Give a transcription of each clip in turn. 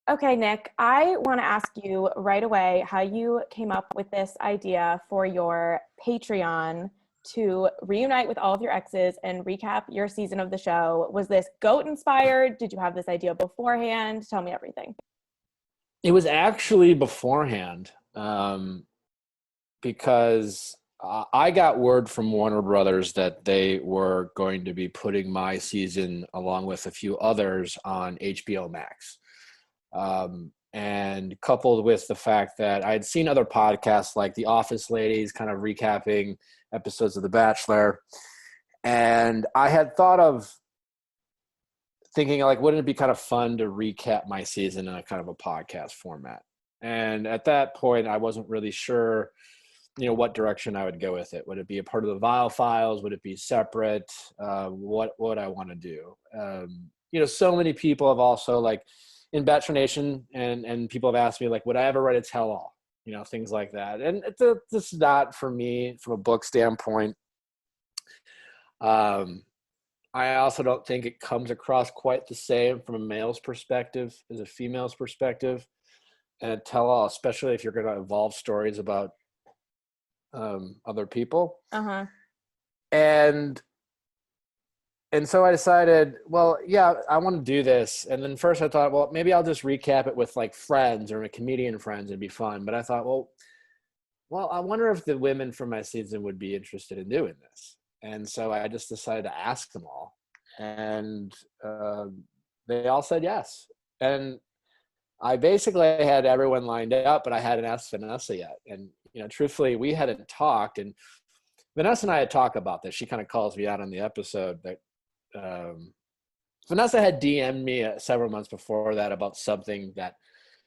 Okay, Nick, I want to ask you right away how you came up with this idea for your Patreon to reunite with all of your exes and recap your season of the show. Was this GOAT inspired? Did you have this idea beforehand? Tell me everything. It was actually beforehand, because I got word from Warner Brothers that they were going to be putting my season along with a few others on HBO Max. And coupled with the fact that I had seen other podcasts like The Office Ladies kind of recapping episodes of The Bachelor. And I had thought of thinking like, wouldn't it be kind of fun to recap my season in a kind of a podcast format? And at that point, I wasn't really sure, what direction I would go with it. Would it be a part of the Viall Files? Would it be separate? What would I want to do? So many people have also like in Bachelor Nation and people have asked me like, would I ever write a tell-all? Things like that. And it's not for me from a book standpoint. I also don't think it comes across quite the same from a male's perspective as a female's perspective. And a tell-all, especially if you're going to involve stories about other people. Uh-huh. And so I decided, well, yeah, I want to do this. And then first I thought, well, maybe I'll just recap it with like friends or my comedian friends. It'd be fun. But I thought, well, I wonder if the women from my season would be interested in doing this. And so I just decided to ask them all. And they all said yes. And I basically had everyone lined up, but I hadn't asked Vanessa yet. And, truthfully, we hadn't talked. And Vanessa and I had talked about this. She kind of calls me out on the episode that Vanessa had DM'd me several months before that about something that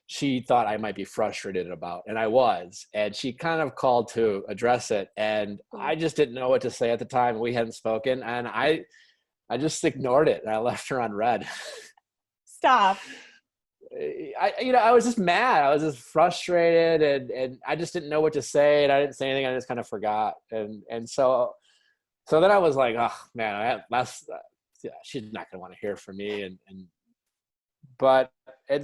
she thought I might be frustrated about. And I was. And she kind of called to address it. And I just didn't know what to say at the time. We hadn't spoken. And I just ignored it. And I left her on red. Stop. I was just mad. I was just frustrated, and I just didn't know what to say, and I didn't say anything. I just kind of forgot, and so then I was like, oh man, she's not gonna want to hear from me, and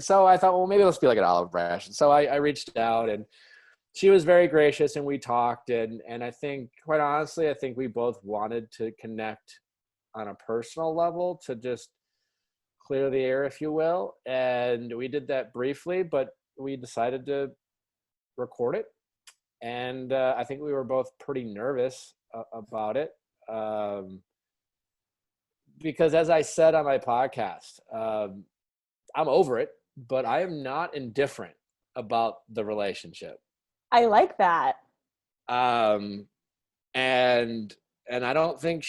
so I thought, well, maybe let's be like an olive branch. And so I reached out, and she was very gracious, and we talked, and I think, quite honestly, I think we both wanted to connect on a personal level to just clear the air, if you will. And we did that briefly, but we decided to record it. And I think we were both pretty nervous about it. Because as I said on my podcast, I'm over it, but I am not indifferent about the relationship. I like that. And I don't think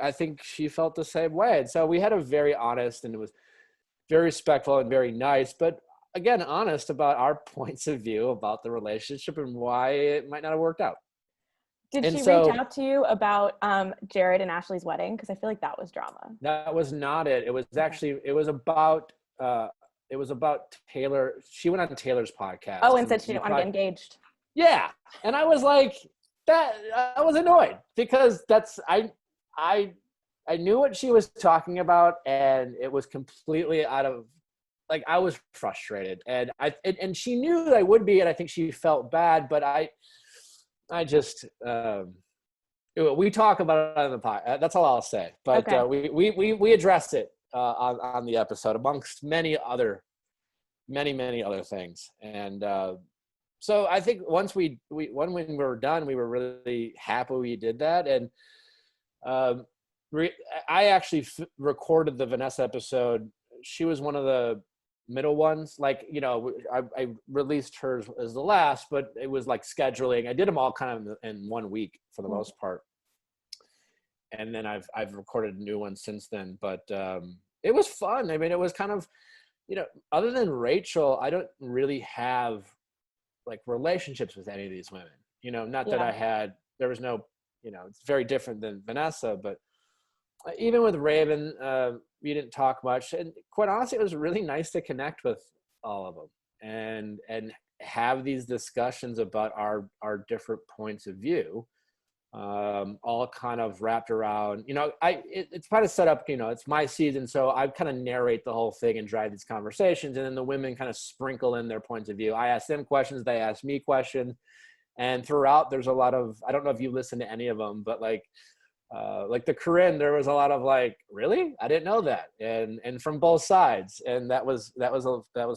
I think she felt the same way. And so we had a very honest, and it was very respectful and very nice, but again, honest about our points of view about the relationship and why it might not have worked out. Did she reach out to you about Jared and Ashley's wedding? Because I feel like that was drama. That was not it. It was actually, it was about Taylor. She went on Taylor's podcast. Oh, and said she didn't want to get engaged. Yeah. And I was like, I was annoyed because I knew what she was talking about, and it was completely out of, like, I was frustrated, and she knew that I would be, and I think she felt bad, but I just, we talk about it on the podcast. That's all I'll say. But okay. We addressed it on the episode amongst many other things, and so I think once when we were done, we were really happy we did that. And I actually recorded the Vanessa episode. She was one of the middle ones. Like, I released hers as the last, but it was like scheduling. I did them all kind of in 1 week for the most part. And then I've recorded a new one since then. But it was fun. I mean, it was kind of, other than Rachel, I don't really have like relationships with any of these women, not that there was no, it's very different than Vanessa, but even with Raven, we didn't talk much. And quite honestly, it was really nice to connect with all of them and have these discussions about our different points of view. all kind of wrapped around, it's kind of set up, it's my season. So I kind of narrate the whole thing and drive these conversations. And then the women kind of sprinkle in their points of view. I ask them questions, they ask me questions. And throughout, there's a lot of, I don't know if you listen to any of them, but like the Corinne, there was a lot of like, really? I didn't know that. And from both sides. And that was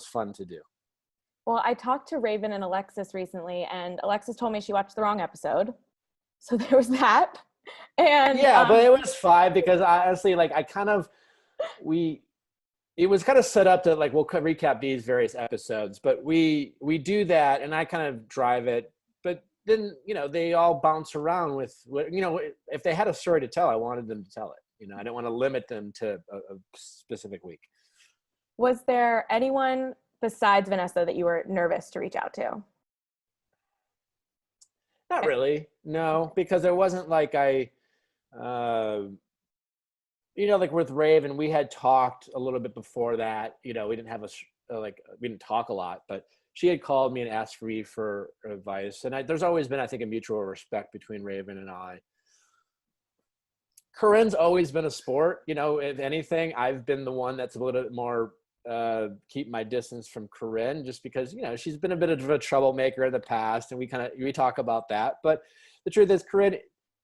fun to do. Well, I talked to Raven and Alexis recently, and Alexis told me she watched the wrong episode. So there was that. And yeah, but it was fine because honestly, like it was kind of set up to like, we'll recap these various episodes, but we do that and I kind of drive it. But then, they all bounce around with what, if they had a story to tell, I wanted them to tell it. I didn't want to limit them to a specific week. Was there anyone besides Vanessa that you were nervous to reach out to? Not really, no, because it wasn't like like with Raven, we had talked a little bit before that. We didn't have we didn't talk a lot, but she had called me and asked for me for advice. And there's always been, I think, a mutual respect between Raven and I. Corinne's always been a sport. If anything, I've been the one that's a little bit more keep my distance from Corinne, just because she's been a bit of a troublemaker in the past, and we talk about that. But the truth is,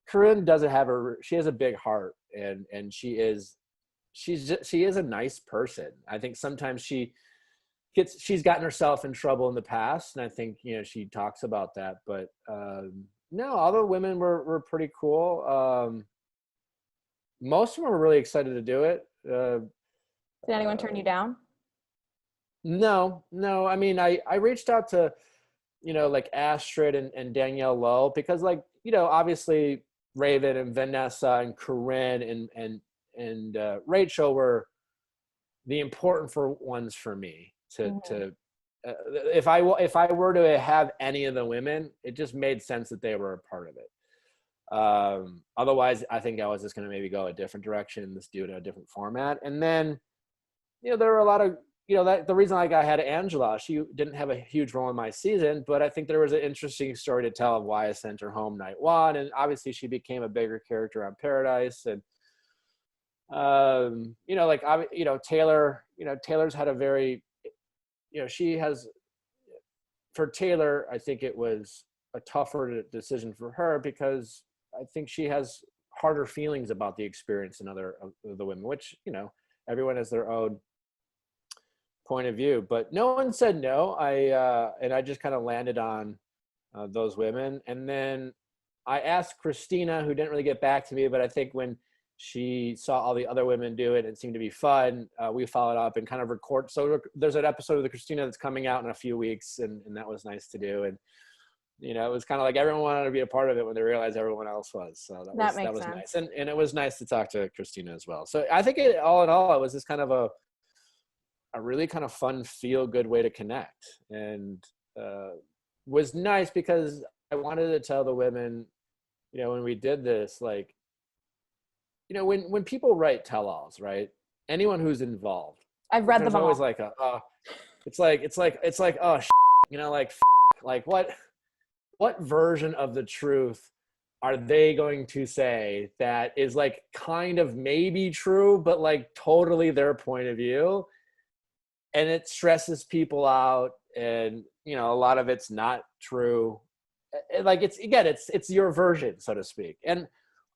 Corinne doesn't have she has a big heart, and she's a nice person. I think sometimes she's gotten herself in trouble in the past, and I think she talks about that. But no, all the women were pretty cool. Most of them were really excited to do it. Did anyone turn you down? No. I mean, I reached out to, like Astrid and Danielle Lowe, because obviously Raven and Vanessa and Corinne and Rachel were the important ones for me to if I were to have any of the women, it just made sense that they were a part of it. Otherwise, I think I was just going to maybe go a different direction, just do it in a different format. And then, there were a lot of, that the reason I had Angela, she didn't have a huge role in my season, but I think there was an interesting story to tell of why I sent her home night one. And obviously she became a bigger character on Paradise. And, Taylor, Taylor's had a very, for Taylor, I think it was a tougher decision for her, because I think she has harder feelings about the experience than other of the women, which, everyone has their own point of view, but no one said no. I just kind of landed on those women. And then I asked Christina, who didn't really get back to me, but I think when she saw all the other women do it, it seemed to be fun. We followed up and kind of record. So there's an episode of the Christina that's coming out in a few weeks, and that was nice to do. And it was kind of like everyone wanted to be a part of it when they realized everyone else was. So that was nice. And it was nice to talk to Christina as well. So I think all in all, it was just kind of a really kind of fun, feel good way to connect, and was nice because I wanted to tell the women, when we did this, like, when people write tell-alls, right? Anyone who's involved, I've read them all. Always like it's like oh, like what version of the truth are they going to say that is like kind of maybe true, but like totally their point of view? And it stresses people out, and a lot of it's not true. Like it's your version, so to speak. And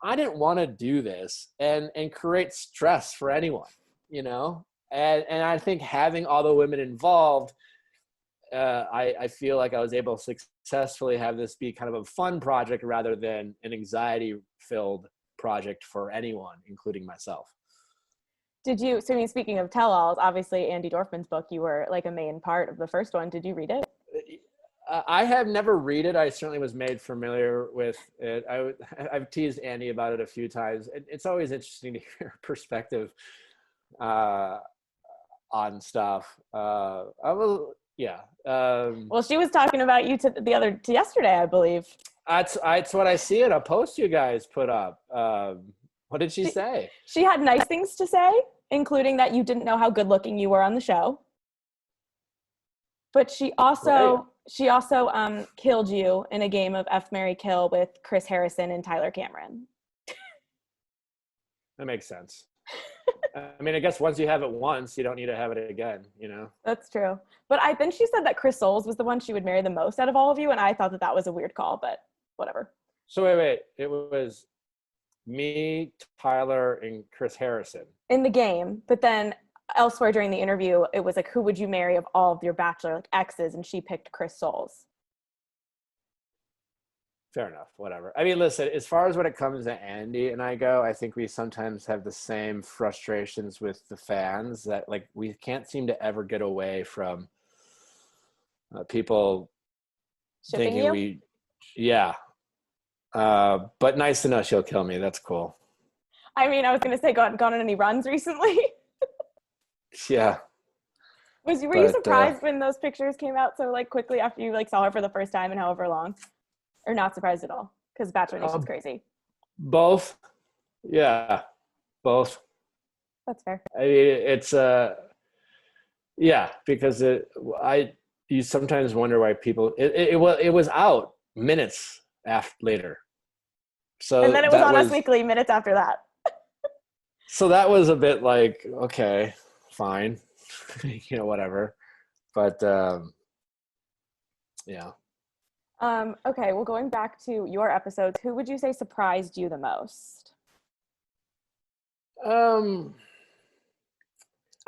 I didn't want to do this and create stress for anyone, and I think having all the women involved, I feel like I was able to successfully have this be kind of a fun project rather than an anxiety-filled project for anyone, including myself. Speaking of tell-alls, obviously Andi Dorfman's book, you were like a main part of the first one. Did you read it? I have never read it. I certainly was made familiar with it. I've teased Andi about it a few times. It's always interesting to hear her perspective on stuff. Well, she was talking about you yesterday, I believe. That's what I see in a post you guys put up. What did she say? She had nice things to say, including that you didn't know how good looking you were on the show. But she also She also killed you in a game of F, Marry, Kill with Chris Harrison and Tyler Cameron. That makes sense. I mean, I guess once you have it once, you don't need to have it again, you know? That's true. But then she said that Chris Soules was the one she would marry the most out of all of you, and I thought that was a weird call, but whatever. So wait. It was me, Tyler, and Chris Harrison. In the game, but then elsewhere during the interview, it was like, who would you marry of all of your Bachelor exes? And she picked Chris Soules. Fair enough, whatever. I mean, listen, as far as when it comes to Andi and I go, I think we sometimes have the same frustrations with the fans that, like, we can't seem to ever get away from people Shipping thinking you? But nice to know she'll kill me. That's cool. I mean, I was going to say, gone on any runs recently? Yeah. Were you surprised when those pictures came out so like quickly after you like saw her for the first time in however long? Or not surprised at all? Because Bachelor Nation's crazy. Both. Yeah. Both. That's fair. I mean, it's because you sometimes wonder why people it was out minutes later. So and then it was on Us Weekly minutes after that. So that was a bit like, okay, fine. Whatever. But yeah. Okay, well, going back to your episodes, who would you say surprised you the most? I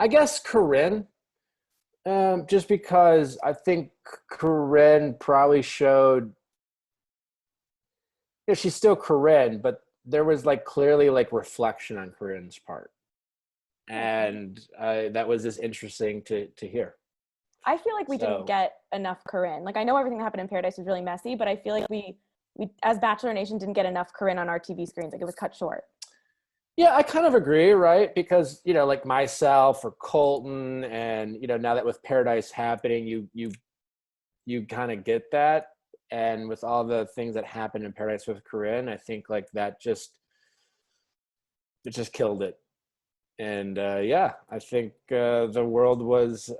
guess Corinne. Just because I think Corinne probably showed, she's still Corinne, but there was like clearly like reflection on Corinne's part. And that was just interesting to hear. I feel like we didn't get enough Corinne. Like, I know everything that happened in Paradise was really messy, but I feel like we as Bachelor Nation didn't get enough Corinne on our TV screens. Like, it was cut short. Yeah, I kind of agree, right? Because, like myself or Colton and, now that with Paradise happening, you kind of get that. And with all the things that happened in Paradise with Corinne, I think like it just killed it. And I think the world was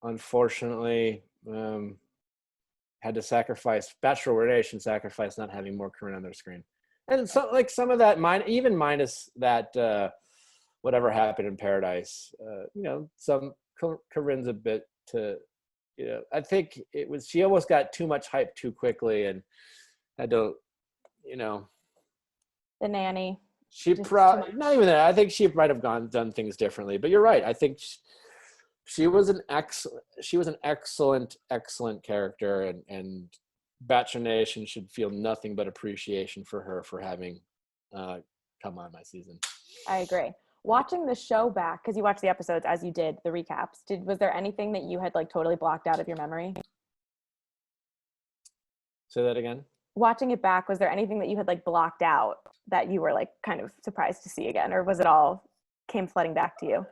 unfortunately had to sacrifice, Bachelor Nation sacrifice not having more Corinne on their screen. And so like some of that even minus that whatever happened in Paradise, some Corinne's a bit to, I think she almost got too much hype too quickly and had to, the nanny. She probably not even that. I think she might have done things differently. But you're right. I think she was an excellent character, and Bachelor Nation should feel nothing but appreciation for her for having come on my season. I agree. Watching the show back, because you watched the episodes as you did the recaps, was there anything that you had like totally blocked out of your memory? Say that again. Watching it back, was there anything that you had like blocked out that you were like kind of surprised to see again, or was it all came flooding back to you?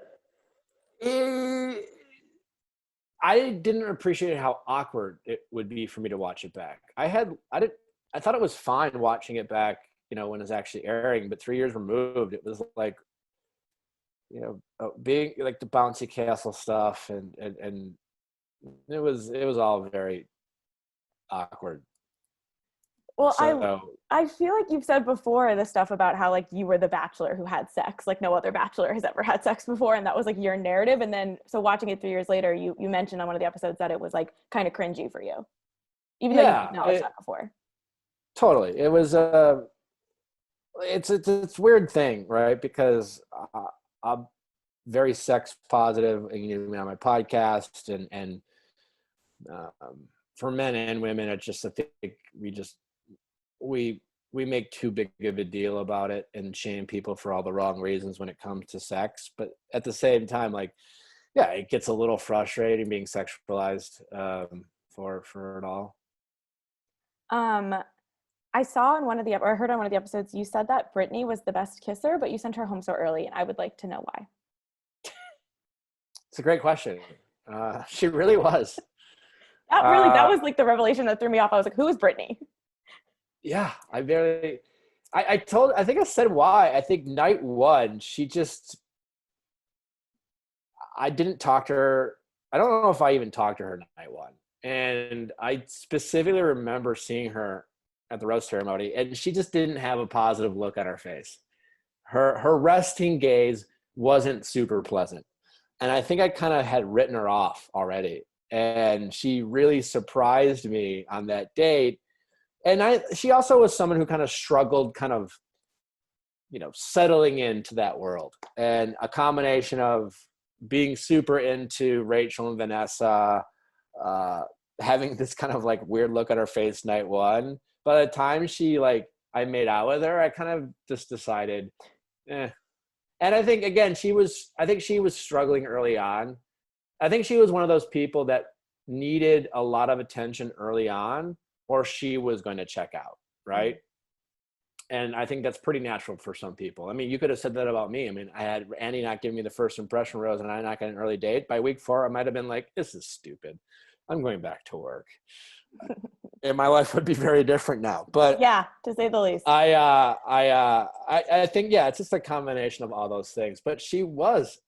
I didn't appreciate how awkward it would be for me to watch it back. I thought it was fine watching it back, when it was actually airing, but 3 years removed, it was like, being like the bouncy castle stuff and it was all very awkward. Well, I feel like you've said before the stuff about how like you were the Bachelor who had sex, like no other Bachelor has ever had sex before, and that was like your narrative. And then so watching it 3 years later, you mentioned on one of the episodes that it was like kind of cringy for you, even though you acknowledged that before. Totally, it was it's a weird thing, right? Because I'm very sex positive, on my podcast, and for men and women, it's just I think we make too big of a deal about it and shame people for all the wrong reasons when it comes to sex. But at the same time, like, yeah, it gets a little frustrating being sexualized for it all. I saw in I heard on one of the episodes, you said that Brittany was the best kisser, but you sent her home so early, and I would like to know why. It's a great question. She really was. That was like the revelation that threw me off. I was like, who is Brittany? Yeah, I think I said why. I think night one, I didn't talk to her. I don't know if I even talked to her night one. And I specifically remember seeing her at the rose ceremony, and she just didn't have a positive look on her face. Her resting gaze wasn't super pleasant. And I think I kind of had written her off already. And she really surprised me on that date. And she also was someone who kind of struggled kind of, settling into that world. And a combination of being super into Rachel and Vanessa, having this kind of like weird look on her face night one. By the time I made out with her, I kind of just decided, eh. And I think, again, she was struggling early on. I think she was one of those people that needed a lot of attention early on, or she was going to check out, right? And I think that's pretty natural for some people. I mean, you could have said that about me. I mean, I had Andi not giving me the first impression rose and I not getting an early date. By week 4, I might have been like, this is stupid. I'm going back to work. And my life would be very different now. But yeah, to say the least. I think, yeah, it's just a combination of all those things. But she was,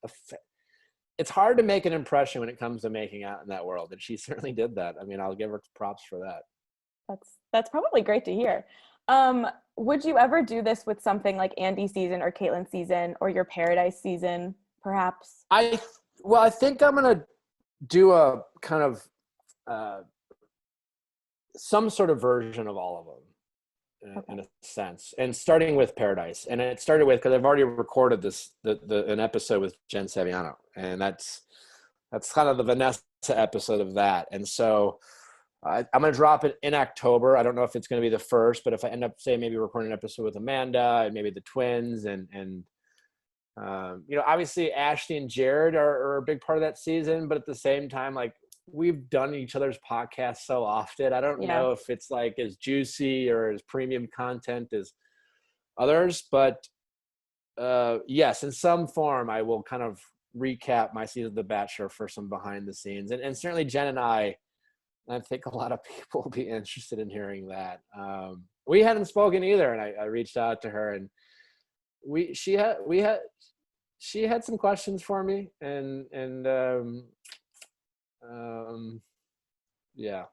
it's hard to make an impression when it comes to making out in that world. And she certainly did that. I mean, I'll give her props for that. That's probably great to hear. Would you ever do this with something like Andi's season or Caitlin's season or your Paradise season, perhaps? I think I'm going to do a kind of some sort of version of all of them in a sense, and starting with Paradise. And it started with, because I've already recorded an episode with Jen Saviano, and that's kind of the Vanessa episode of that. And so I'm going to drop it in October. I don't know if it's going to be the first, but if I end up, say, maybe recording an episode with Amanda and maybe the twins and obviously Ashley and Jared are a big part of that season, but at the same time, like, we've done each other's podcasts so often. I don't know if it's like as juicy or as premium content as others, but yes, in some form, I will kind of recap my season of The Bachelor for some behind the scenes. And certainly Jen and I think a lot of people will be interested in hearing that. We hadn't spoken either. And I reached out to her, and she had some questions for me, and yeah.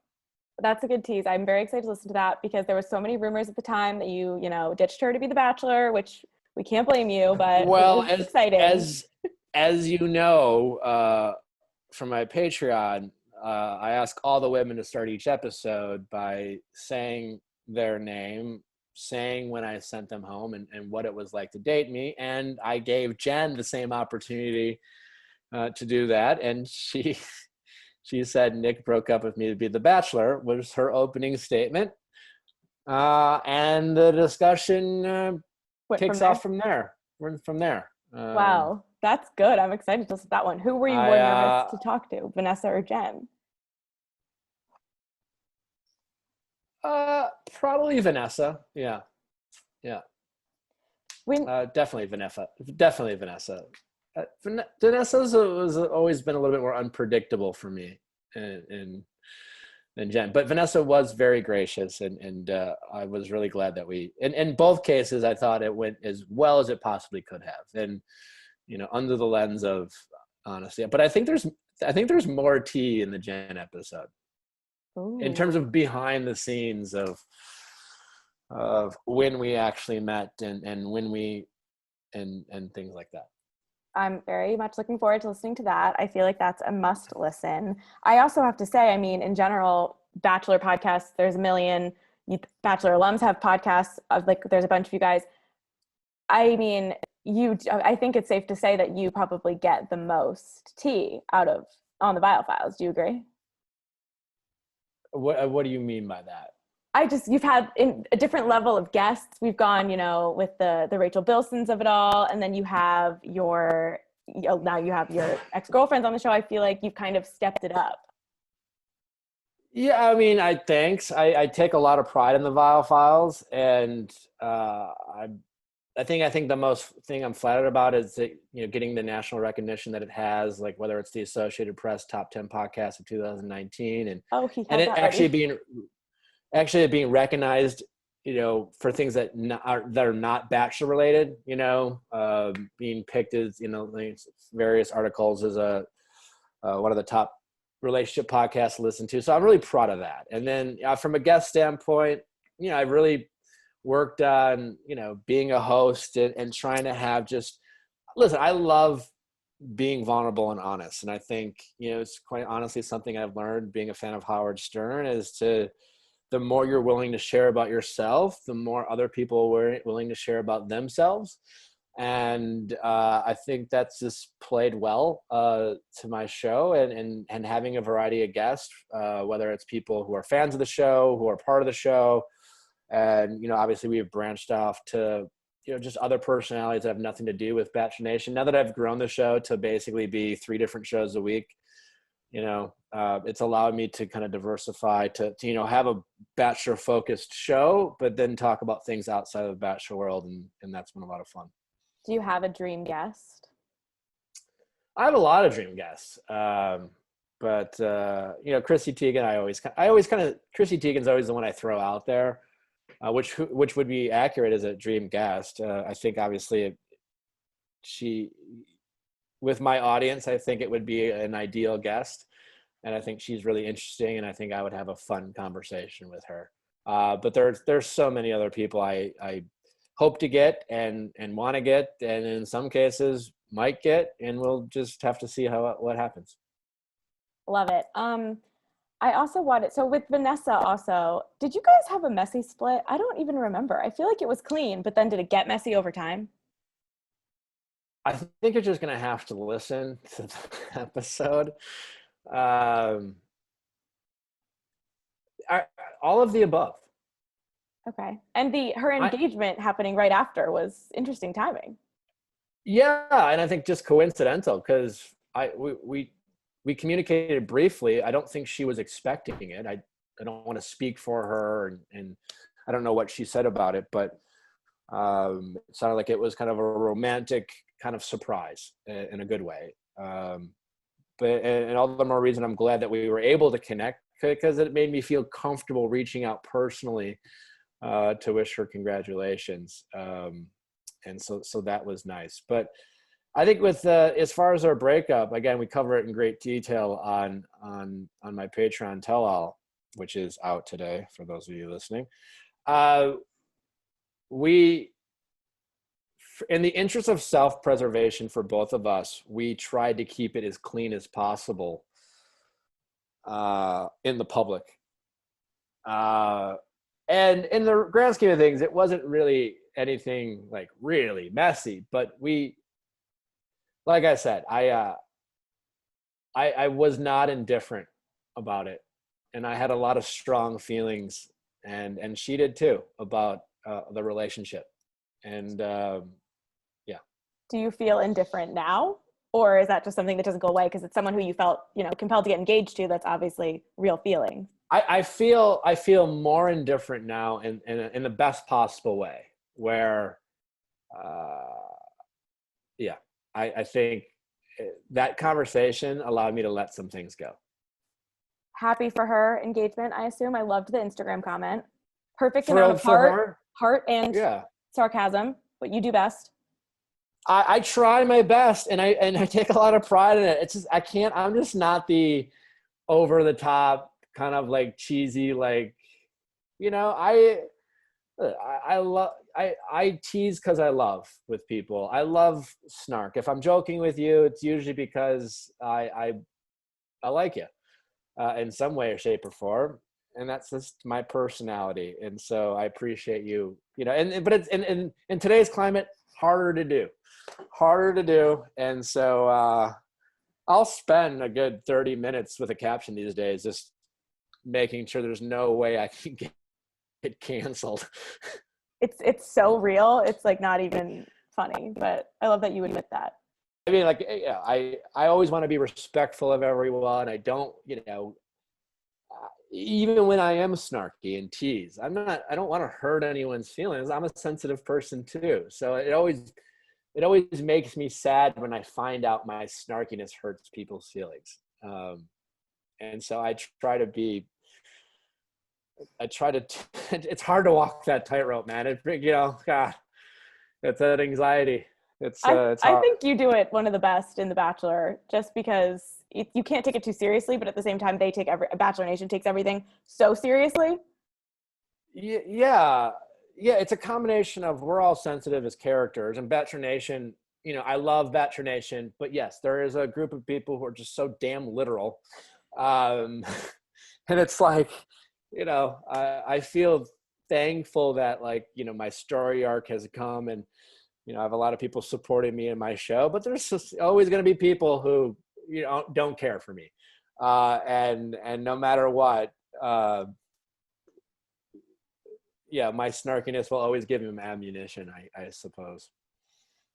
That's a good tease. I'm very excited to listen to that because there were so many rumors at the time that you ditched her to be the Bachelor, which we can't blame you, but it's exciting. As you know, from my Patreon, I ask all the women to start each episode by saying their name, saying when I sent them home and what it was like to date me. And I gave Jen the same opportunity to do that. And she said Nick broke up with me to be the Bachelor, was her opening statement. And the discussion kicks off from there. We're from there. Wow, that's good. I'm excited to listen to that one. Who were you more nervous to talk to, Vanessa or Jen? Probably Vanessa. Yeah. Definitely Vanessa. Vanessa's always been a little bit more unpredictable for me than Jen, but Vanessa was very gracious, and I was really glad that in both cases, I thought it went as well as it possibly could have, and under the lens of honesty. But I think there's more tea in the Jen episode. Ooh. In terms of behind the scenes of when we actually met and when we and things like that. I'm very much looking forward to listening to that. I feel like that's a must listen. I also have to say, I mean, in general, Bachelor podcasts, there's a million. Bachelor alums have podcasts. There's a bunch of you guys. I mean, I think it's safe to say that you probably get the most tea on the Viall Files. Do you agree? What do you mean by that? You've had a different level of guests. We've gone, with the Rachel Bilsons of it all. And then you have now you have your ex-girlfriends on the show. I feel like you've kind of stepped it up. Yeah, I mean, I take a lot of pride in the Viall Files, and I think the most thing I'm flattered about is that, getting the national recognition that it has, like whether it's the Associated Press Top 10 podcast of 2019, and it actually being recognized, for things that are not Bachelor related, being picked as, various articles as one of the top relationship podcasts to listen to. So I'm really proud of that. And then from a guest standpoint, I really worked on, being a host and trying to have listen, I love being vulnerable and honest. And I think, it's quite honestly something I've learned being a fan of Howard Stern is the more you're willing to share about yourself, the more other people are willing to share about themselves. And I think that's just played well to my show and having a variety of guests, whether it's people who are fans of the show, who are part of the show. And, obviously we've branched off to, just other personalities that have nothing to do with Bachelor Nation. Now that I've grown the show to basically be 3 different shows a week, it's allowed me to kind of diversify to have a Bachelor focused show, but then talk about things outside of the Bachelor world. And that's been a lot of fun. Do you have a dream guest? I have a lot of dream guests. But Chrissy Teigen, Chrissy Teigen's always the one I throw out there, which would be accurate as a dream guest. I think obviously with my audience, I think it would be an ideal guest. And I think she's really interesting. And I think I would have a fun conversation with her. But there's so many other people I hope to get and want to get, and in some cases might get, and we'll just have to see what happens. Love it. I also so with Vanessa also, did you guys have a messy split? I don't even remember. I feel like it was clean, but then did it get messy over time? I think you're just going to have to listen to the episode. All of the above. Okay. And her engagement happening right after was interesting timing. Yeah, and I think just coincidental because we communicated briefly. I don't think she was expecting it. I don't want to speak for her, and I don't know what she said about it, but it sounded like it was kind of a romantic kind of surprise in a good way. But all the more reason I'm glad that we were able to connect, because it made me feel comfortable reaching out personally to wish her congratulations. And so that was nice. But I think with as far as our breakup, again, we cover it in great detail on my Patreon tell-all, which is out today for those of you listening. We, in the interest of self-preservation for both of us, we tried to keep it as clean as possible in the public. And in the grand scheme of things, it wasn't really anything like really messy, but like I said, I was not indifferent about it, and I had a lot of strong feelings, and she did too, about the relationship. And yeah. Do you feel indifferent now, or is that just something that doesn't go away because it's someone who you felt compelled to get engaged to? That's obviously real feelings. I feel more indifferent now in the best possible way, where I think that conversation allowed me to let some things go. Happy for her engagement, I assume. I loved the Instagram comment. Perfect Thrilled amount of heart and sarcasm, what you do best. I try my best, and I take a lot of pride in it. It's just I'm just not the over the top kind of like cheesy, like, I tease because I love with people. I love snark. If I'm joking with you, it's usually because I like you in some way or shape or form, and that's just my personality. And so I appreciate you. But it's in today's climate harder to do. And so I'll spend a good 30 minutes with a caption these days, just making sure there's no way I can get canceled. It's so real. It's like not even funny, but I love that you admit that. I mean, like, yeah, I always want to be respectful of everyone. I don't, even when I am snarky and tease, I don't want to hurt anyone's feelings. I'm a sensitive person too. So it always makes me sad when I find out my snarkiness hurts people's feelings. And so I try to it's hard to walk that tightrope, man. God, it's that anxiety. It's I hard. think you do it one of the best in The Bachelor, just because you can't take it too seriously, but at the same time, they take Bachelor Nation takes everything so seriously. Yeah, yeah. It's a combination of we're all sensitive as characters, and Bachelor Nation. I love Bachelor Nation, but yes, there is a group of people who are just so damn literal, um, and it's like, I feel thankful that my story arc has come, and I have a lot of people supporting me in my show, but there's just always going to be people who don't care for me, and no matter what. Yeah, my snarkiness will always give him ammunition, I suppose.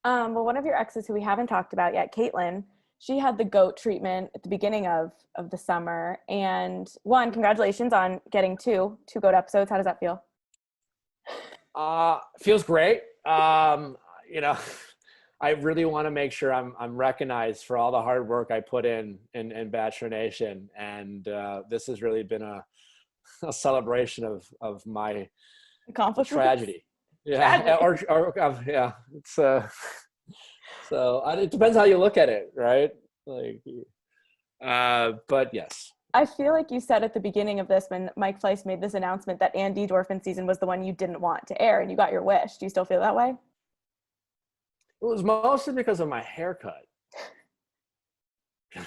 Well, one of your exes who we haven't talked about yet, Caitlin, she had the goat treatment at the beginning of the summer. And one, congratulations on getting two goat episodes. How does that feel? Feels great. You know, I really want to make sure I'm recognized for all the hard work I put in Bachelor Nation, and this has really been a celebration of my Accomplishments? tragedy. Yeah, Tragedy. yeah. It's it depends how you look at it, right? But yes. I feel like you said at the beginning of this when Mike Fleiss made this announcement that Andi Dorfman season was the one you didn't want to air, and you got your wish. Do you still feel that way? It was mostly because of my haircut. I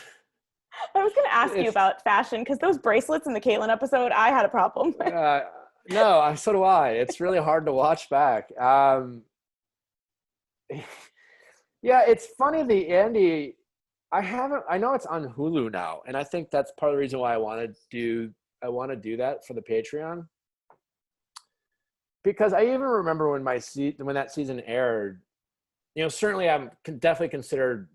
was going to ask you about fashion because those bracelets in the Caitlyn episode, I had a problem with. No, so do I. It's really hard to watch back. Yeah, it's funny. The Andi, I know it's on Hulu now, and I think that's part of the reason why I want to do that for the Patreon. Because I even remember when when that season aired, certainly I'm definitely considered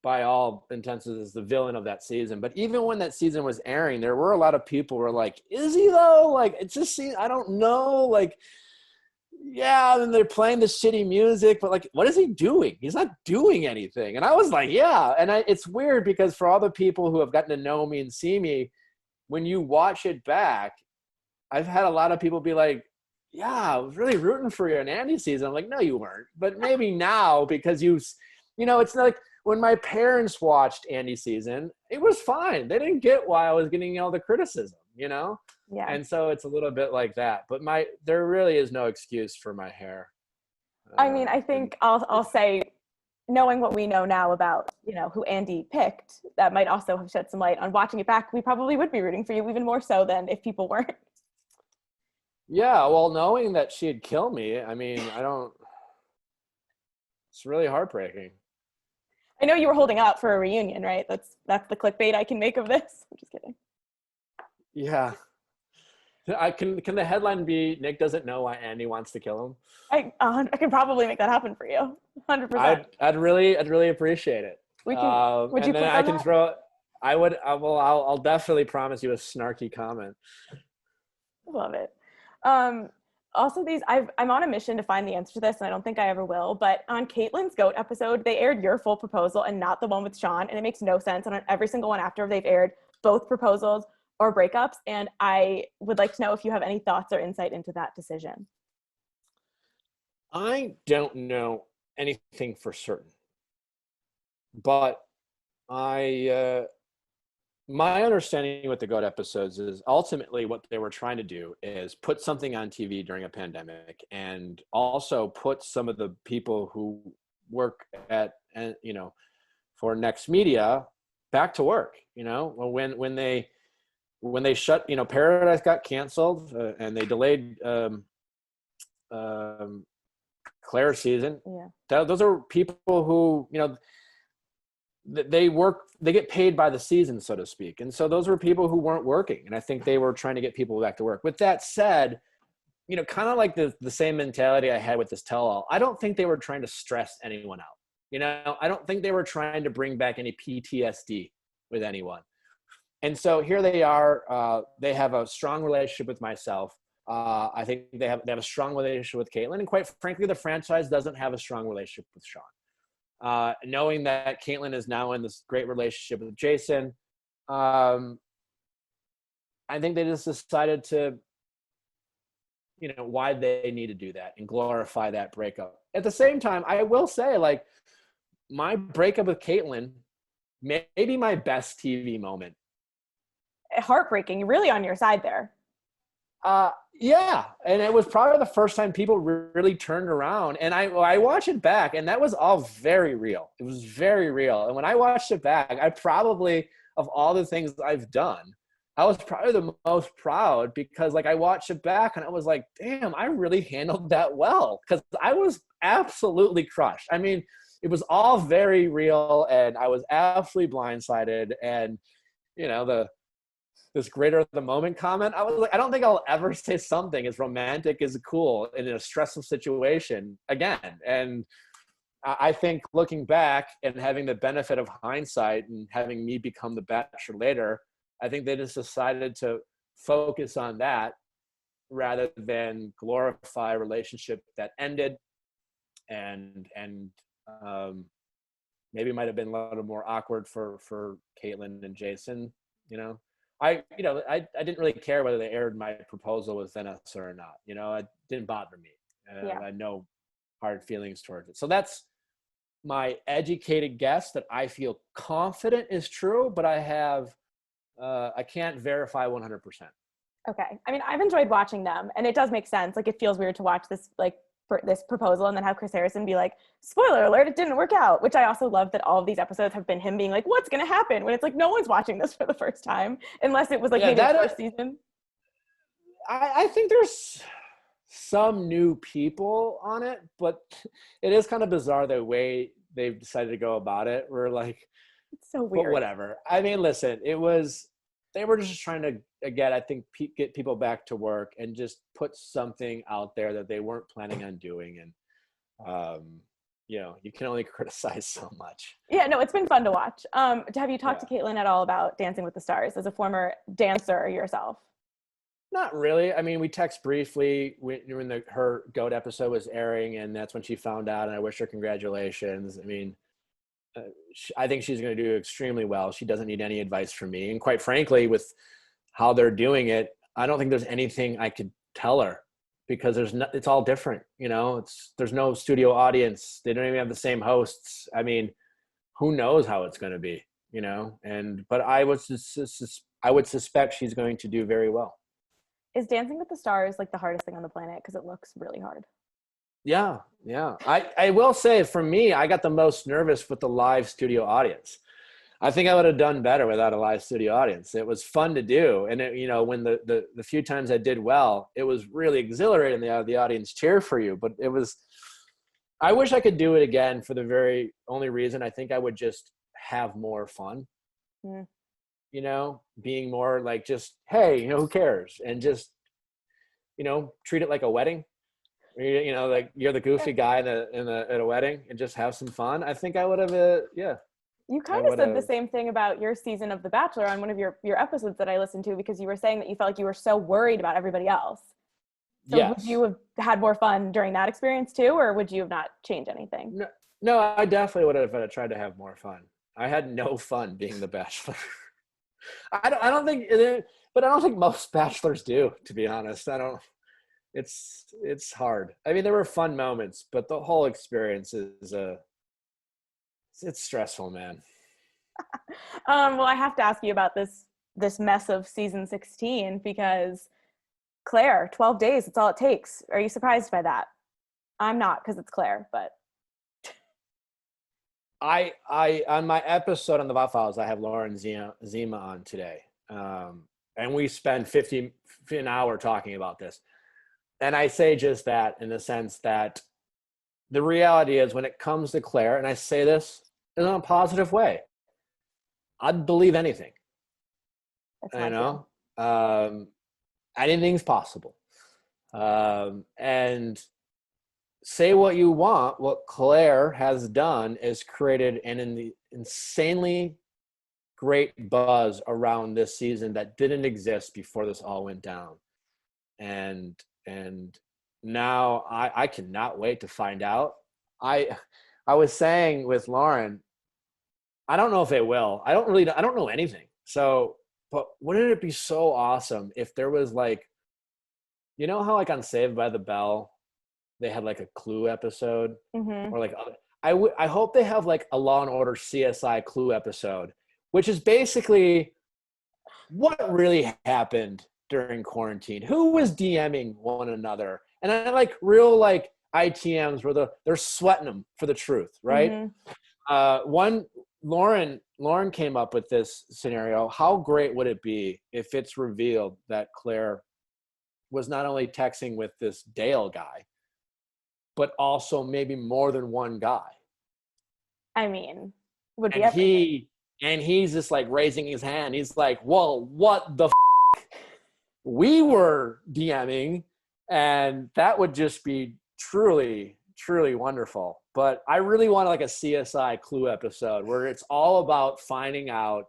by all intents as the villain of that season. But even when that season was airing, there were a lot of people who were like, is he though? Like, it just seems, I don't know. Like, yeah, and they're playing the shitty music, but like, what is he doing? He's not doing anything. And I was like, yeah. And it's weird because for all the people who have gotten to know me and see me, when you watch it back, I've had a lot of people be like, yeah, I was really rooting for you in Andi season. I'm like, no, you weren't. But maybe now because it's not like when my parents watched Andi season, it was fine. They didn't get why I was getting all the criticism, Yeah. And so it's a little bit like that. But there really is no excuse for my hair. I mean, I think I'll say, knowing what we know now about, who Andi picked, that might also have shed some light on watching it back. We probably would be rooting for you even more so than if people weren't. Yeah, well, knowing that she'd kill me, I mean, it's really heartbreaking. I know you were holding out for a reunion, right? That's the clickbait I can make of this. I'm just kidding. Yeah. Can the headline be Nick doesn't know why Andi wants to kill him? I can probably make that happen for you. 100%. I'd really appreciate it. Would you and then I can throw I'll definitely promise you a snarky comment. Love it. Also, I'm on a mission to find the answer to this, and I don't think I ever will. But on Caitlyn's goat episode, they aired your full proposal and not the one with Sean, and it makes no sense. And on every single one after, they've aired both proposals or breakups, and I would like to know if you have any thoughts or insight into that decision. I don't know anything for certain, but my understanding with the GOAT episodes is ultimately what they were trying to do is put something on TV during a pandemic and also put some of the people who work for Next Media back to work. When they shut, Paradise got canceled and they delayed Clare's season. Yeah. Those are people who, they get paid by the season, so to speak. And so those were people who weren't working. And I think they were trying to get people back to work. With that said, kind of like the same mentality I had with this tell-all, I don't think they were trying to stress anyone out. I don't think they were trying to bring back any PTSD with anyone. And so here they are. They have a strong relationship with myself. I think they have a strong relationship with Caitlyn. And quite frankly, the franchise doesn't have a strong relationship with Sean. Knowing that Caitlyn is now in this great relationship with Jason, I think they just decided to, why they need to do that and glorify that breakup. at the same time, I will say, like, my breakup with Caitlyn, maybe my best TV moment. Heartbreaking. You're really on your side there. Yeah, and it was probably the first time people really turned around. And I watched it back, and that was all very real. It was very real. And when I watched it back, I probably, of all the things I've done, I was probably the most proud because, like, I watched it back and I was like, damn, I really handled that well, because I was absolutely crushed. I mean, it was all very real, and I was absolutely blindsided. And, you know, this greater the moment comment, I was like, I don't think I'll ever say something as romantic as cool in a stressful situation again. And I think looking back and having the benefit of hindsight and having me become the Bachelor later, I think they just decided to focus on that rather than glorify a relationship that ended and maybe might have been a little more awkward for Caitlyn and Jason, you know. I didn't really care whether they aired my proposal with Vanessa or not. You know, it didn't bother me. I had no hard feelings towards it. So that's my educated guess that I feel confident is true, but I can't verify 100%. Okay. I mean, I've enjoyed watching them, and it does make sense. Like, it feels weird to watch this, like, for this proposal and then have Chris Harrison be like, spoiler alert, it didn't work out, which I also love that all of these episodes have been him being like, what's going to happen, when it's like, no one's watching this for the first time, unless it was like maybe the first season. I think there's some new people on it, but it is kind of bizarre the way they've decided to go about it. We're like, it's so weird. But whatever. I mean, listen, they were just trying to, again, I think, get people back to work and just put something out there that they weren't planning on doing. And, you know, you can only criticize so much. Yeah, no, it's been fun to watch. Have you talked to Caitlyn at all about Dancing with the Stars as a former dancer yourself? Not really. I mean, we text briefly when her GOAT episode was airing, and that's when she found out, and I wish her congratulations. I mean, I think she's going to do extremely well. She doesn't need any advice from me. And quite frankly, with how they're doing it, I don't think there's anything I could tell her, because it's all different. You know, there's no studio audience. They don't even have the same hosts. I mean, who knows how it's going to be, you know? But I would suspect she's going to do very well. Is Dancing with the Stars like the hardest thing on the planet? Because it looks really hard. Yeah. I will say, for me, I got the most nervous with the live studio audience. I think I would have done better without a live studio audience. It was fun to do. And, you know, when the few times I did well, it was really exhilarating to have the audience cheer for you. But I wish I could do it again for the very only reason I think I would just have more fun. Mm. You know, being more like, just, hey, you know, who cares? And just, you know, treat it like a wedding. You know, like you're the goofy guy at a wedding, and just have some fun. I think I would have, You kind of said the same thing about your season of The Bachelor on one of your episodes that I listened to, because you were saying that you felt like you were so worried about everybody else. So yes. Would you have had more fun during that experience too, or would you have not changed anything? No, I definitely would have tried to have more fun. I had no fun being the Bachelor. I don't think most Bachelors do, to be honest. It's hard. I mean, there were fun moments, but the whole experience is it's stressful, man. Well, I have to ask you about this mess of season 16, because Clare, 12 days, it's all it takes. Are you surprised by that? I'm not, because it's Clare, but I on my episode on the Viall Files, I have Lauren Zima on today. And we spend an hour talking about this. And I say just that in the sense that the reality is, when it comes to Clare, and I say this in a positive way, I'd believe anything. You know, anything's possible. And say what you want. What Clare has done is created an insanely great buzz around this season that didn't exist before this all went down. And now I cannot wait to find out. I was saying with Lauren, I don't know if it will. I don't know anything. So, but wouldn't it be so awesome if there was, like, you know how, like, on Saved by the Bell, they had like a Clue episode, Mm-hmm. or like I hope they have like a Law and Order CSI Clue episode, which is basically what really happened during quarantine. Who was DMing one another? And I like real like ITMs where they're sweating them for the truth, right? One Lauren came up with this scenario. How great would it be if it's revealed that Clare was not only texting with this Dale guy, but also maybe more than one guy? I mean, would be And everything. he's just like raising his hand. He's like, well, what the we were DMing, and that would just be truly, truly wonderful. But I really want like a CSI Clue episode where it's all about finding out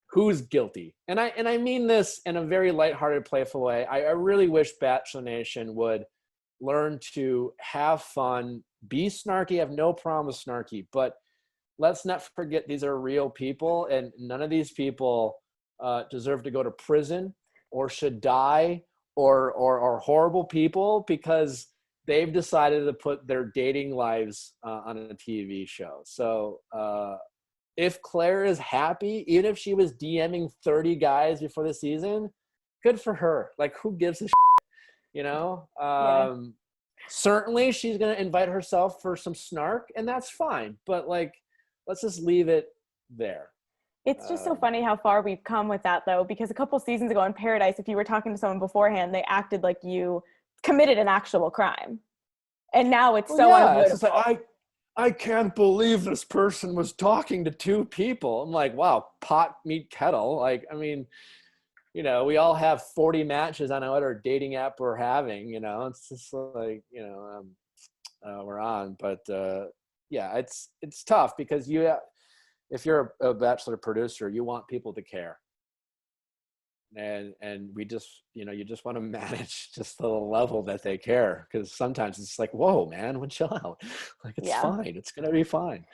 who's guilty. And I mean this in a very lighthearted, playful way. I really wish Bachelor Nation would learn to have fun, be snarky. I have no problem with snarky, but let's not forget these are real people, and none of these people deserve to go to prison or should die or are horrible people because they've decided to put their dating lives on a TV show. So if Clare is happy, even if she was DMing 30 guys before the season, good for her. Like, who gives a shit, you know? Yeah. Certainly she's going to invite herself for some snark, and that's fine. But, like, let's just leave it there. It's just so funny how far we've come with that, though, because a couple seasons ago in Paradise, if you were talking to someone beforehand, they acted like you committed an actual crime. And now it's so unavoidable. It's just like, I can't believe this person was talking to two people. I'm like, wow, pot meet kettle. Like, I mean, you know, we all have 40 matches on whatever dating app we're having, you know, it's just like, you know, we're on. But yeah, it's tough because if you're a Bachelor producer, you want people to care. And we just, you know, you just want to manage just the level that they care, because sometimes it's like, whoa, man, chill out. Like, it's fine. It's going to be fine.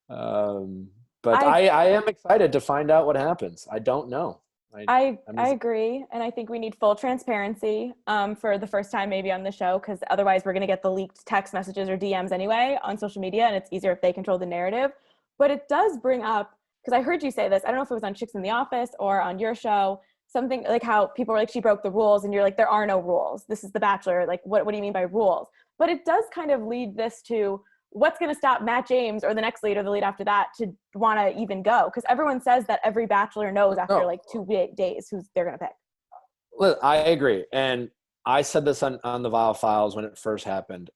But I am excited to find out what happens. I don't know. I agree. And I think we need full transparency for the first time maybe on the show, because otherwise we're going to get the leaked text messages or DMs anyway on social media, and it's easier if they control the narrative. But it does bring up, because I heard you say this, I don't know if it was on Chicks in the Office or on your show, something like how people were like, she broke the rules, and you're like, there are no rules. This is The Bachelor. Like, what do you mean by rules? But it does kind of lead this to what's going to stop Matt James or the next lead or the lead after that to want to even go? Because everyone says that every Bachelor knows after like 2 days who they're going to pick. Look, I agree. And I said this on the Viall Files when it first happened.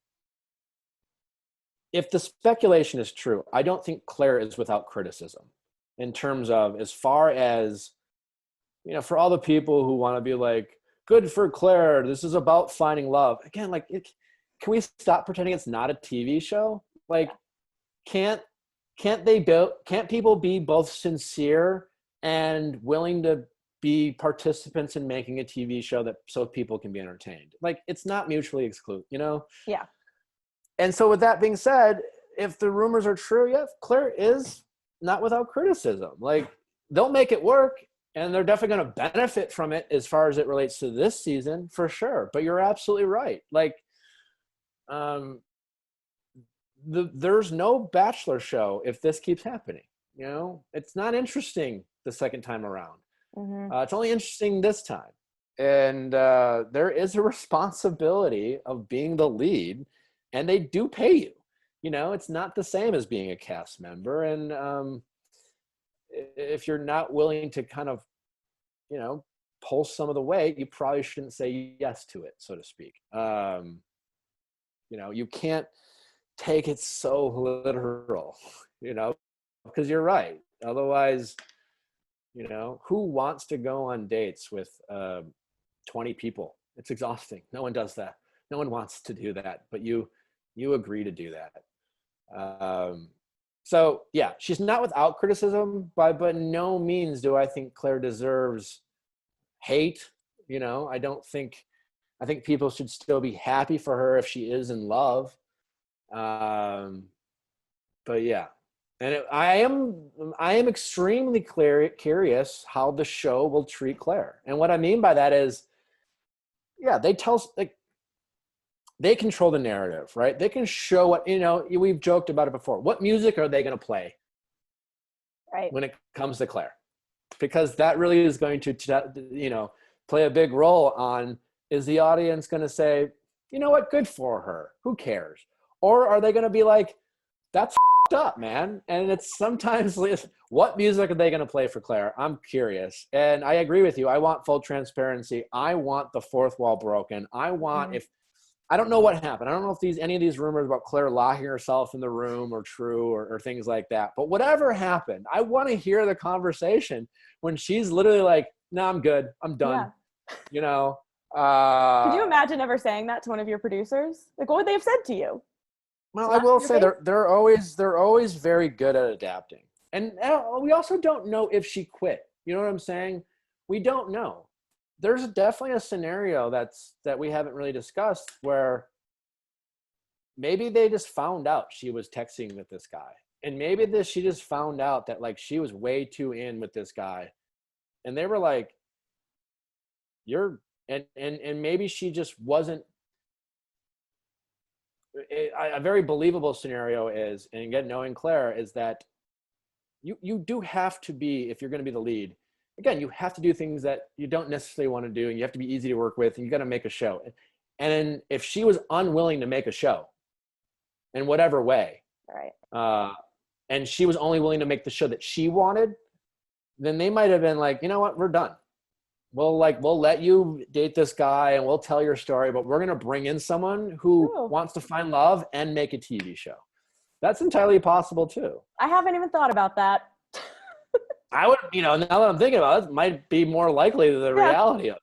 If the speculation is true, I don't think Clare is without criticism in terms of, as far as, you know, for all the people who want to be like, good for Clare, this is about finding love. Again, like, can we stop pretending it's not a TV show? Like, can't people be both sincere and willing to be participants in making a TV show so people can be entertained? Like, it's not mutually exclusive, you know? Yeah. And so with that being said, if the rumors are true, yeah, Clare is not without criticism. Like, they'll make it work, and they're definitely going to benefit from it as far as it relates to this season, for sure. But you're absolutely right. Like, there's no Bachelor show if this keeps happening. You know, it's not interesting the second time around. Mm-hmm. It's only interesting this time. And there is a responsibility of being the lead, and they do pay you. You know, it's not the same as being a cast member. And if you're not willing to kind of, you know, pull some of the weight, you probably shouldn't say yes to it, so to speak. You know, you can't take it so literal, you know, because you're right. Otherwise, you know, who wants to go on dates with 20 people? It's exhausting. No one does that. No one wants to do that, but you agree to do that. So yeah, she's not without criticism, but by no means do I think Clare deserves hate. You know, I think people should still be happy for her if she is in love. But yeah, and I am extremely curious how the show will treat Clare. And what I mean by that is, yeah, they tell, like, they control the narrative, right? They can show what, we've joked about it before. What music are they going to play when it comes to Clare? Because that really is going to, play a big role on, is the audience going to say, you know what, good for her, who cares? Or are they going to be like, that's up, man? And it's sometimes, what music are they going to play for Clare? I'm curious. And I agree with you. I want full transparency. I want the fourth wall broken. I want, I don't know what happened. I don't know if any of these rumors about Clare locking herself in the room are true or things like that. But whatever happened, I want to hear the conversation when she's literally like, no, I'm good. I'm done. Yeah. Could you imagine ever saying that to one of your producers? Like, what would they have said to you? Well, I will say they're always very good at adapting. And we also don't know if she quit. You know what I'm saying? We don't know. There's definitely a scenario that we haven't really discussed where maybe they just found out she was texting with this guy. And maybe she just found out that like she was way too in with this guy. And they were like, and maybe she just wasn't. A very believable scenario is, and again, knowing Clare, is that you do have to be, if you're going to be the lead, again, you have to do things that you don't necessarily want to do, and you have to be easy to work with, and you got to make a show. And if she was unwilling to make a show in whatever way, and she was only willing to make the show that she wanted, then they might have been like, you know what, we're done. We'll let you date this guy and we'll tell your story, but we're going to bring in someone who wants to find love and make a TV show. That's entirely possible too. I haven't even thought about that. I would, now that I'm thinking about it, might be more likely the reality of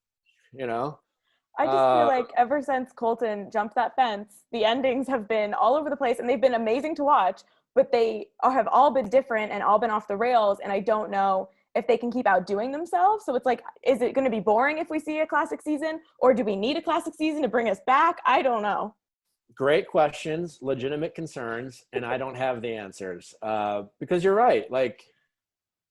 it, I just feel like ever since Colton jumped that fence, the endings have been all over the place and they've been amazing to watch, but they have all been different and all been off the rails. And I don't know if they can keep outdoing themselves. So it's like, is it going to be boring if we see a classic season, or do we need a classic season to bring us back? I don't know. Great questions, legitimate concerns, and I don't have the answers because you're right. Like,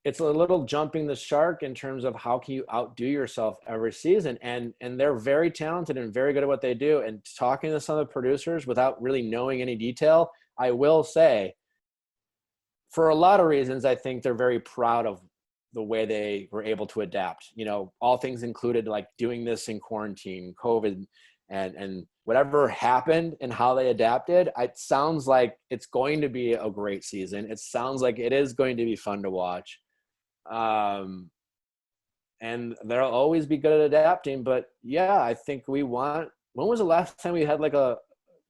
it's a little jumping the shark in terms of how can you outdo yourself every season. And they're very talented and very good at what they do. And talking to some of the producers without really knowing any detail, I will say, for a lot of reasons, I think they're very proud of the way they were able to adapt, all things included, like doing this in quarantine, COVID, and whatever happened and how they adapted. It sounds like it's going to be a great season. It sounds like it is going to be fun to watch. And they'll always be good at adapting, but I think when was the last time we had like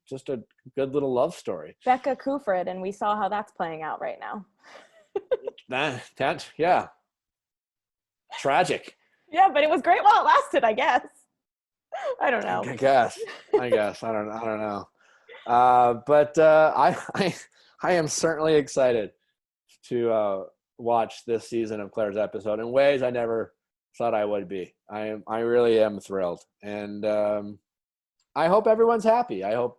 just a good little love story? Becca Kufrid, and we saw how that's playing out right now. Tragic. Yeah, but it was great while it lasted, I guess. I don't know. I guess. I don't know. But I am certainly excited to watch this season of Clare's episode in ways I never thought I would be. I really am thrilled. And I hope everyone's happy. I hope,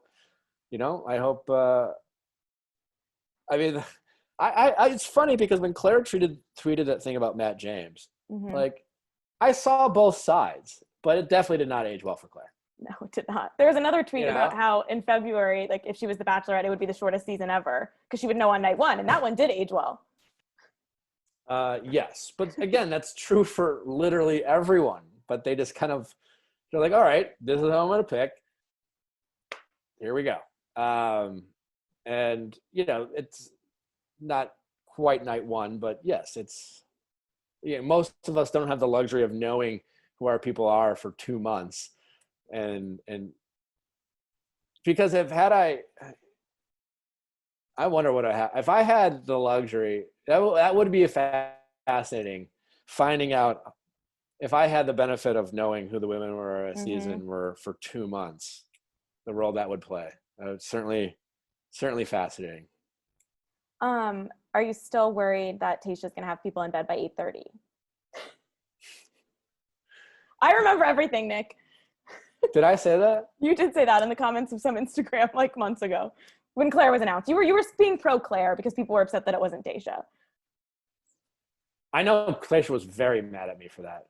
it's funny because when Clare tweeted that thing about Matt James, like, I saw both sides, but it definitely did not age well for Clare. No, it did not. There was another tweet about how in February, like, if she was the Bachelorette, it would be the shortest season ever because she would know on night one, and that one did age well. Yes, but again, that's true for literally everyone. But they just they're like, all right, this is who I'm going to pick. Here we go. And it's not quite night one, but yes, most of us don't have the luxury of knowing who our people are for 2 months. And because I wonder what if I had the luxury, that would be fascinating, finding out if I had the benefit of knowing who the women were a season were for 2 months, the role that would play. Certainly fascinating. Are you still worried that Tayshia's going to have people in bed by 8:30? I remember everything, Nick. Did I say that? You did say that in the comments of some Instagram like months ago when Clare was announced. You were being pro Clare because people were upset that it wasn't Tayshia. I know Tayshia was very mad at me for that.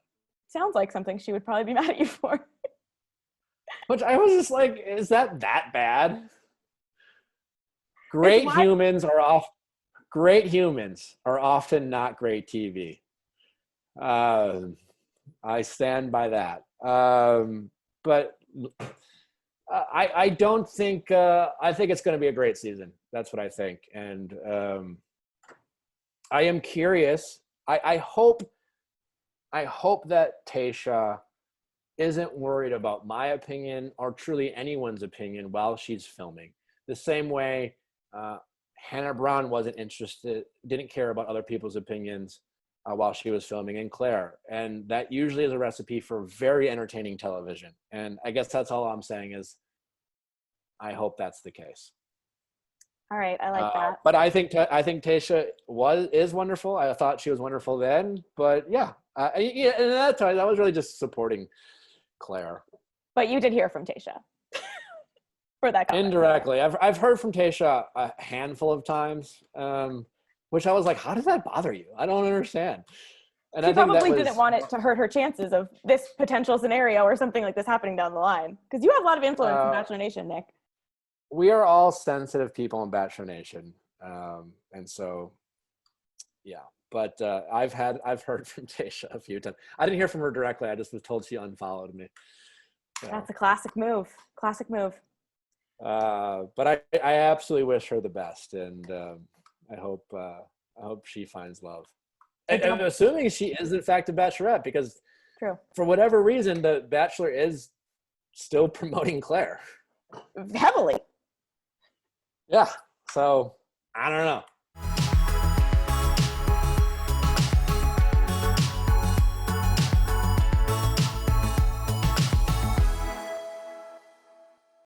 Sounds like something she would probably be mad at you for. Which I was just like, is that bad? It's why Great humans are often not great TV. I stand by that. But I don't think I think it's going to be a great season. That's what I think, and I am curious. I hope that Tayshia isn't worried about my opinion or truly anyone's opinion while she's filming. The same way Hannah Brown didn't care about other people's opinions while she was filming, and Clare. And that usually is a recipe for very entertaining television. And I guess that's all I'm saying is I hope that's the case. All right, I like that. But I think Tayshia is wonderful. I thought she was wonderful then, but yeah, and at that time I was really just supporting Clare. But you did hear from Tayshia for that comment. Indirectly. I've heard from Tayshia a handful of times, which I was like, how does that bother you? I don't understand. And she probably didn't want it to hurt her chances of this potential scenario or something like this happening down the line. Because you have a lot of influence in Bachelor Nation, Nick. We are all sensitive people in Bachelor Nation. And so, yeah. But I've heard from Tayshia a few times. I didn't hear from her directly. I just was told she unfollowed me. So. That's a classic move. Classic move. But I absolutely wish her the best, and I hope she finds love. And I'm assuming she is in fact a Bachelorette, because true, for whatever reason, the Bachelor is still promoting Clare heavily. Yeah, so I don't know.